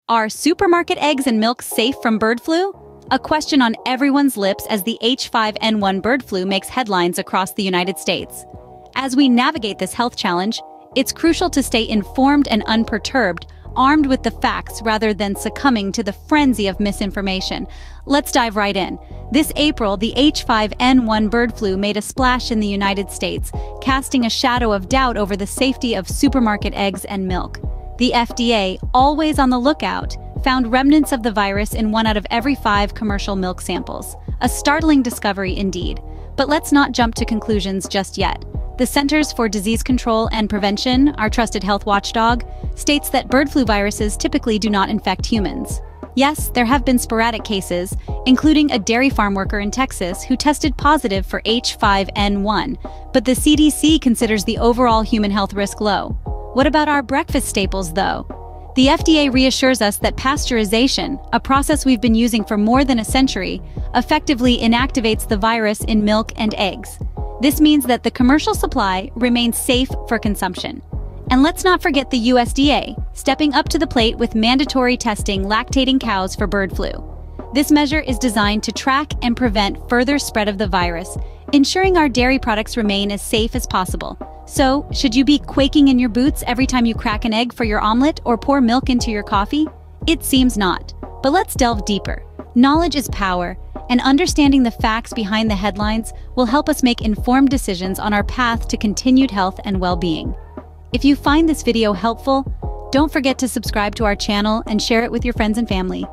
Are supermarket eggs and milk safe from bird flu? A question on everyone's lips as the H5N1 bird flu makes headlines across the United States. As we navigate this health challenge, it's crucial to stay informed and unperturbed, armed with the facts rather than succumbing to the frenzy of misinformation. Let's dive right in. This April, the H5N1 bird flu made a splash in the United States, casting a shadow of doubt over the safety of supermarket eggs and milk. The FDA, always on the lookout, found remnants of the virus in 1 out of every 5 commercial milk samples. A startling discovery indeed. But let's not jump to conclusions just yet. The Centers for Disease Control and Prevention, our trusted health watchdog, states that bird flu viruses typically do not infect humans. Yes, there have been sporadic cases, including a dairy farm worker in Texas who tested positive for H5N1, but the CDC considers the overall human health risk low. What about our breakfast staples, though? The FDA reassures us that pasteurization, a process we've been using for more than a century, effectively inactivates the virus in milk and eggs. This means that the commercial supply remains safe for consumption. And let's not forget the USDA, stepping up to the plate with mandatory testing lactating cows for bird flu. This measure is designed to track and prevent further spread of the virus, ensuring our dairy products remain as safe as possible. So, should you be quaking in your boots every time you crack an egg for your omelet or pour milk into your coffee? It seems not. But let's delve deeper. Knowledge is power, and understanding the facts behind the headlines will help us make informed decisions on our path to continued health and well-being. If you find this video helpful, don't forget to subscribe to our channel and share it with your friends and family.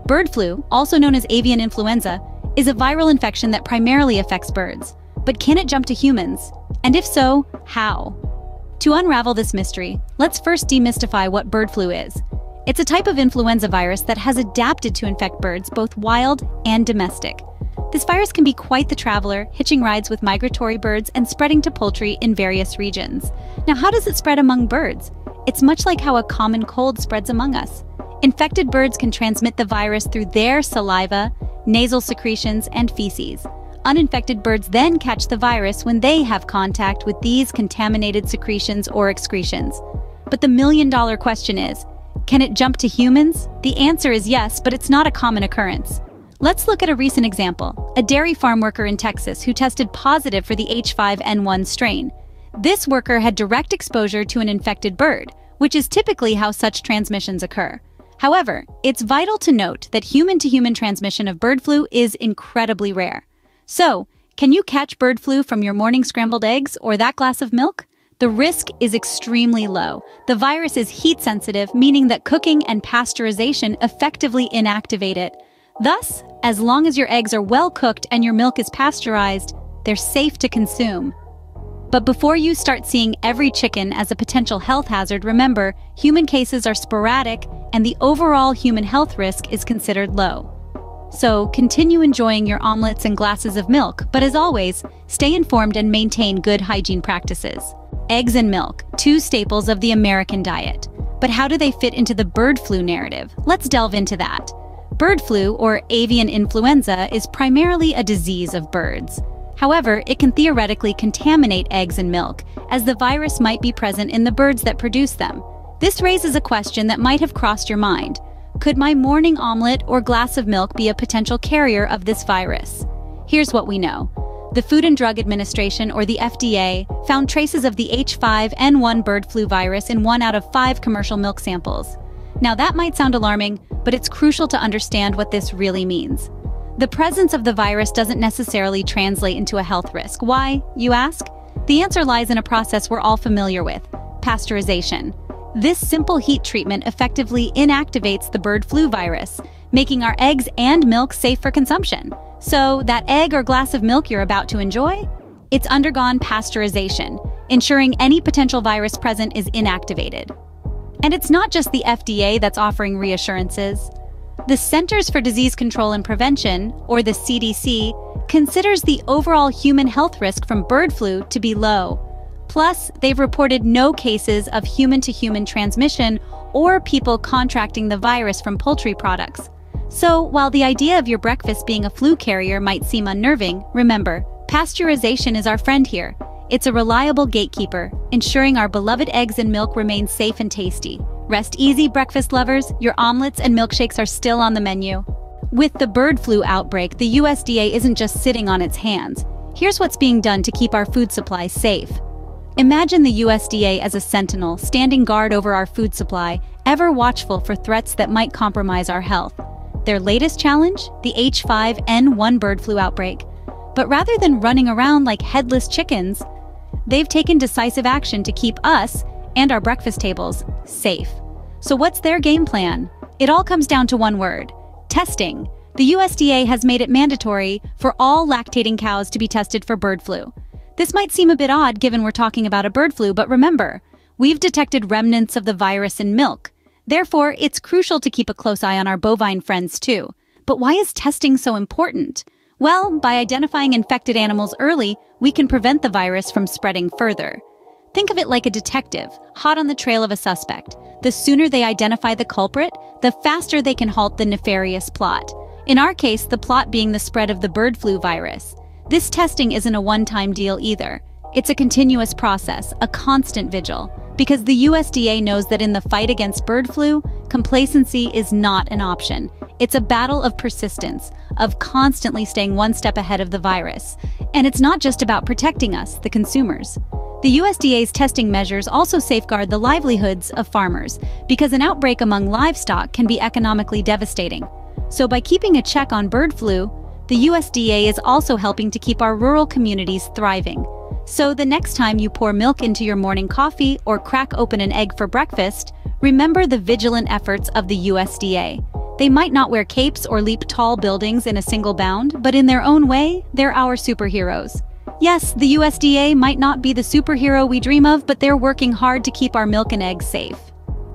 Bird flu, also known as avian influenza, is a viral infection that primarily affects birds. But can it jump to humans? And if so, how? To unravel this mystery, let's first demystify what bird flu is. It's a type of influenza virus that has adapted to infect birds, both wild and domestic. This virus can be quite the traveler, hitching rides with migratory birds and spreading to poultry in various regions. Now, how does it spread among birds? It's much like how a common cold spreads among us. Infected birds can transmit the virus through their saliva, nasal secretions, and feces. Uninfected birds then catch the virus when they have contact with these contaminated secretions or excretions. But the million-dollar question is, can it jump to humans? The answer is yes, but it's not a common occurrence. Let's look at a recent example, a dairy farm worker in Texas who tested positive for the H5N1 strain. This worker had direct exposure to an infected bird, which is typically how such transmissions occur. However, it's vital to note that human-to-human transmission of bird flu is incredibly rare. So, can you catch bird flu from your morning scrambled eggs or that glass of milk? The risk is extremely low. The virus is heat-sensitive, meaning that cooking and pasteurization effectively inactivate it. Thus, as long as your eggs are well cooked and your milk is pasteurized, they're safe to consume. But before you start seeing every chicken as a potential health hazard, remember, human cases are sporadic and the overall human health risk is considered low. So, continue enjoying your omelets and glasses of milk, but as always, stay informed and maintain good hygiene practices. Eggs and milk, 2 staples of the American diet. But how do they fit into the bird flu narrative? Let's delve into that. Bird flu, or avian influenza, is primarily a disease of birds. However, it can theoretically contaminate eggs and milk, as the virus might be present in the birds that produce them. This raises a question that might have crossed your mind. Could my morning omelet or glass of milk be a potential carrier of this virus? Here's what we know. The Food and Drug Administration, or the FDA, found traces of the H5N1 bird flu virus in 1 out of 5 commercial milk samples. Now that might sound alarming, but it's crucial to understand what this really means. The presence of the virus doesn't necessarily translate into a health risk. Why, you ask? The answer lies in a process we're all familiar with: pasteurization. This simple heat treatment effectively inactivates the bird flu virus, making our eggs and milk safe for consumption. So, that egg or glass of milk you're about to enjoy? It's undergone pasteurization, ensuring any potential virus present is inactivated. And it's not just the FDA that's offering reassurances. The Centers for Disease Control and Prevention, or the CDC, considers the overall human health risk from bird flu to be low. Plus, they've reported no cases of human-to-human transmission or people contracting the virus from poultry products. So, while the idea of your breakfast being a flu carrier might seem unnerving, remember, pasteurization is our friend here. It's a reliable gatekeeper, ensuring our beloved eggs and milk remain safe and tasty. Rest easy, breakfast lovers, your omelets and milkshakes are still on the menu. With the bird flu outbreak, the USDA isn't just sitting on its hands. Here's what's being done to keep our food supply safe. Imagine the USDA as a sentinel, standing guard over our food supply, ever watchful for threats that might compromise our health. Their latest challenge? The H5N1 bird flu outbreak. But rather than running around like headless chickens, they've taken decisive action to keep us and our breakfast tables safe. So what's their game plan? It all comes down to one word: testing. The USDA has made it mandatory for all lactating cows to be tested for bird flu. This might seem a bit odd given we're talking about a bird flu, but remember, we've detected remnants of the virus in milk. Therefore, it's crucial to keep a close eye on our bovine friends too. But why is testing so important? Well, by identifying infected animals early, we can prevent the virus from spreading further. Think of it like a detective, hot on the trail of a suspect. The sooner they identify the culprit, the faster they can halt the nefarious plot. In our case, the plot being the spread of the bird flu virus. This testing isn't a one-time deal either. It's a continuous process, a constant vigil, because the USDA knows that in the fight against bird flu, complacency is not an option. It's a battle of persistence, of constantly staying one step ahead of the virus. And it's not just about protecting us, the consumers. The USDA's testing measures also safeguard the livelihoods of farmers, because an outbreak among livestock can be economically devastating. So by keeping a check on bird flu, the USDA is also helping to keep our rural communities thriving. So the next time you pour milk into your morning coffee or crack open an egg for breakfast, remember the vigilant efforts of the USDA. They might not wear capes or leap tall buildings in a single bound, but in their own way, they're our superheroes. Yes, the USDA might not be the superhero we dream of, but they're working hard to keep our milk and eggs safe.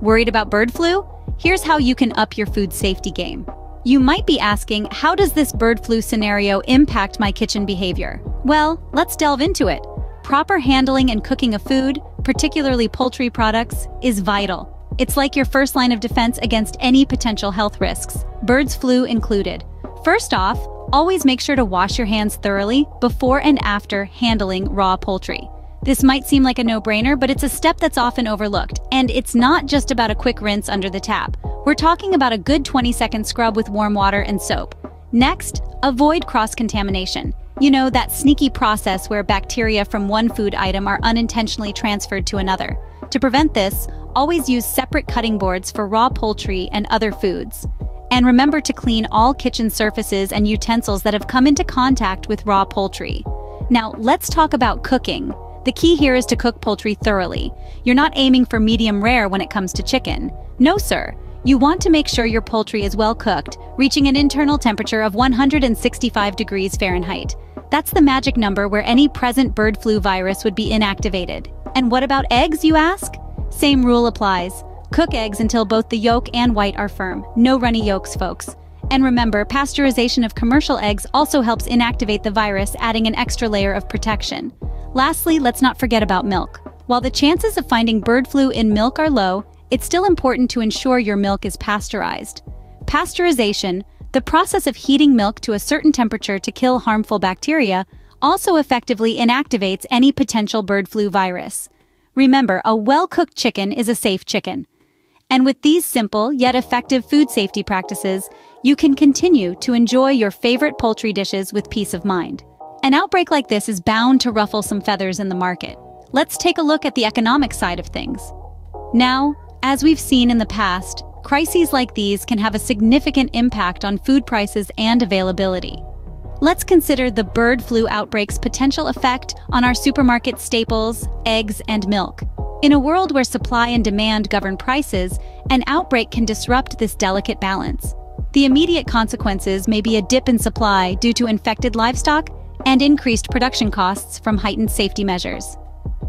Worried about bird flu? Here's how you can up your food safety game. You might be asking, how does this bird flu scenario impact my kitchen behavior? Well, let's delve into it. Proper handling and cooking of food, particularly poultry products, is vital. It's like your first line of defense against any potential health risks, bird flu included. First off, always make sure to wash your hands thoroughly before and after handling raw poultry. This might seem like a no-brainer, but it's a step that's often overlooked. And it's not just about a quick rinse under the tap. We're talking about a good 20-second scrub with warm water and soap. Next, avoid cross-contamination. You know, that sneaky process where bacteria from one food item are unintentionally transferred to another. To prevent this, always use separate cutting boards for raw poultry and other foods. And remember to clean all kitchen surfaces and utensils that have come into contact with raw poultry. Now, let's talk about cooking. The key here is to cook poultry thoroughly. You're not aiming for medium rare when it comes to chicken. No, sir. You want to make sure your poultry is well cooked, reaching an internal temperature of 165 degrees Fahrenheit. That's the magic number where any present bird flu virus would be inactivated. And what about eggs, you ask? Same rule applies. Cook eggs until both the yolk and white are firm. No runny yolks, folks. And remember, pasteurization of commercial eggs also helps inactivate the virus, adding an extra layer of protection. Lastly, let's not forget about milk. While the chances of finding bird flu in milk are low, it's still important to ensure your milk is pasteurized. Pasteurization, the process of heating milk to a certain temperature to kill harmful bacteria, also effectively inactivates any potential bird flu virus. Remember, a well-cooked chicken is a safe chicken. And with these simple yet effective food safety practices, you can continue to enjoy your favorite poultry dishes with peace of mind. An outbreak like this is bound to ruffle some feathers in the market. Let's take a look at the economic side of things. Now, as we've seen in the past, crises like these can have a significant impact on food prices and availability. Let's consider the bird flu outbreak's potential effect on our supermarket staples, eggs, and milk. In a world where supply and demand govern prices, an outbreak can disrupt this delicate balance. The immediate consequences may be a dip in supply due to infected livestock and increased production costs from heightened safety measures.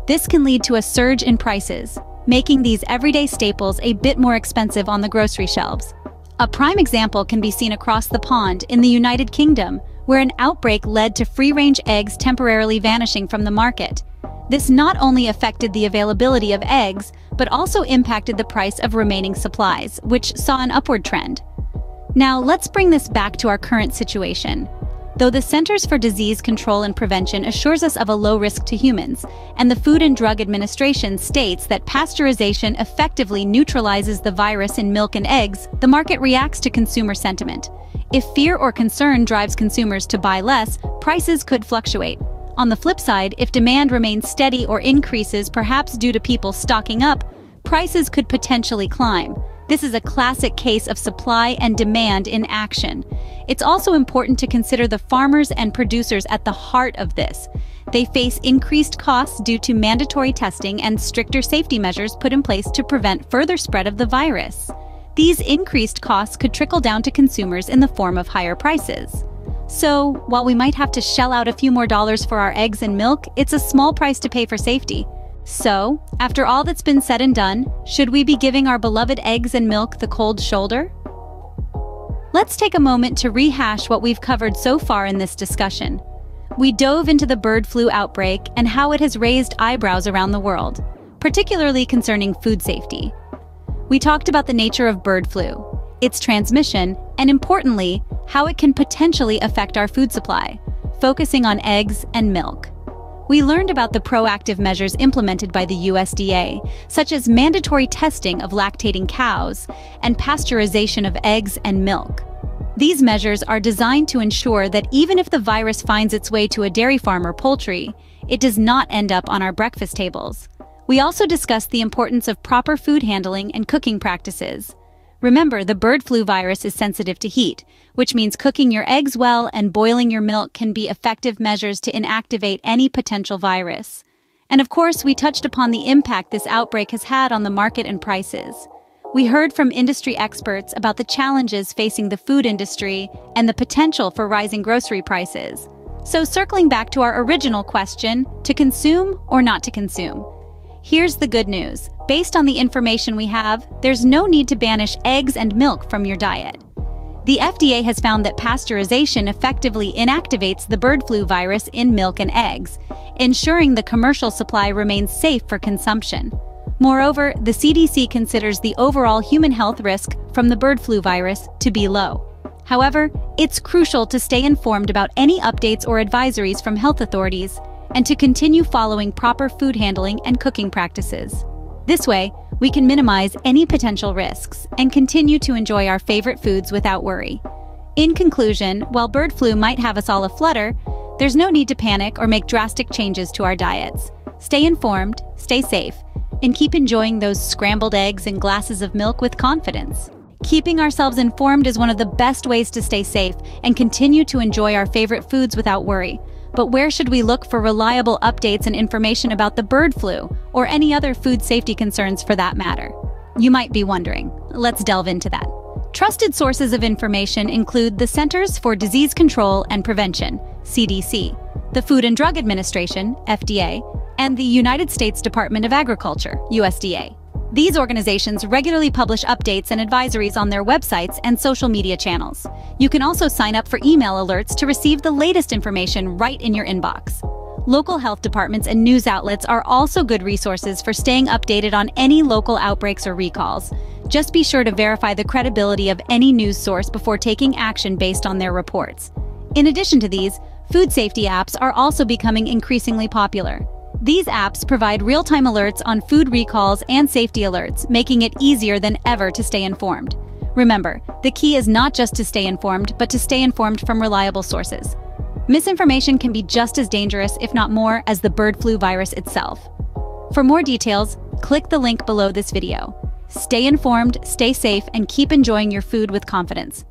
This can lead to a surge in prices, making these everyday staples a bit more expensive on the grocery shelves. A prime example can be seen across the pond in the United Kingdom, where an outbreak led to free-range eggs temporarily vanishing from the market. This not only affected the availability of eggs, but also impacted the price of remaining supplies, which saw an upward trend. Now, let's bring this back to our current situation. though the Centers for Disease Control and Prevention assures us of a low risk to humans, and the Food and Drug Administration states that pasteurization effectively neutralizes the virus in milk and eggs, the market reacts to consumer sentiment. If fear or concern drives consumers to buy less, prices could fluctuate. On the flip side, if demand remains steady or increases, perhaps due to people stocking up, prices could potentially climb. This is a classic case of supply and demand in action. It's also important to consider the farmers and producers at the heart of this. They face increased costs due to mandatory testing and stricter safety measures put in place to prevent further spread of the virus. These increased costs could trickle down to consumers in the form of higher prices. So, while we might have to shell out a few more dollars for our eggs and milk, it's a small price to pay for safety. So, after all that's been said and done, should we be giving our beloved eggs and milk the cold shoulder? Let's take a moment to rehash what we've covered so far in this discussion. We dove into the bird flu outbreak and how it has raised eyebrows around the world, particularly concerning food safety. We talked about the nature of bird flu, its transmission, and importantly, how it can potentially affect our food supply, focusing on eggs and milk. We learned about the proactive measures implemented by the USDA, such as mandatory testing of lactating cows and pasteurization of eggs and milk. These measures are designed to ensure that even if the virus finds its way to a dairy farm or poultry, it does not end up on our breakfast tables. We also discussed the importance of proper food handling and cooking practices. Remember, the bird flu virus is sensitive to heat, which means cooking your eggs well and boiling your milk can be effective measures to inactivate any potential virus. And of course, we touched upon the impact this outbreak has had on the market and prices. We heard from industry experts about the challenges facing the food industry and the potential for rising grocery prices. So circling back to our original question, to consume or not to consume? Here's the good news. Based on the information we have, there's no need to banish eggs and milk from your diet. The FDA has found that pasteurization effectively inactivates the bird flu virus in milk and eggs, ensuring the commercial supply remains safe for consumption. Moreover, the CDC considers the overall human health risk from the bird flu virus to be low. However, it's crucial to stay informed about any updates or advisories from health authorities and to continue following proper food handling and cooking practices. This way, we can minimize any potential risks and continue to enjoy our favorite foods without worry. In conclusion, while bird flu might have us all aflutter, there's no need to panic or make drastic changes to our diets. Stay informed, stay safe, and keep enjoying those scrambled eggs and glasses of milk with confidence. Keeping ourselves informed is one of the best ways to stay safe and continue to enjoy our favorite foods without worry. But where should we look for reliable updates and information about the bird flu, or any other food safety concerns for that matter? You might be wondering. Let's delve into that. Trusted sources of information include the Centers for Disease Control and Prevention, CDC, the Food and Drug Administration, FDA, and the United States Department of Agriculture, USDA. These organizations regularly publish updates and advisories on their websites and social media channels. You can also sign up for email alerts to receive the latest information right in your inbox. Local health departments and news outlets are also good resources for staying updated on any local outbreaks or recalls. Just be sure to verify the credibility of any news source before taking action based on their reports. In addition to these, food safety apps are also becoming increasingly popular. These apps provide real-time alerts on food recalls and safety alerts, making it easier than ever to stay informed. Remember, the key is not just to stay informed, but to stay informed from reliable sources. Misinformation can be just as dangerous, if not more, as the bird flu virus itself. For more details, click the link below this video. Stay informed, stay safe, and keep enjoying your food with confidence.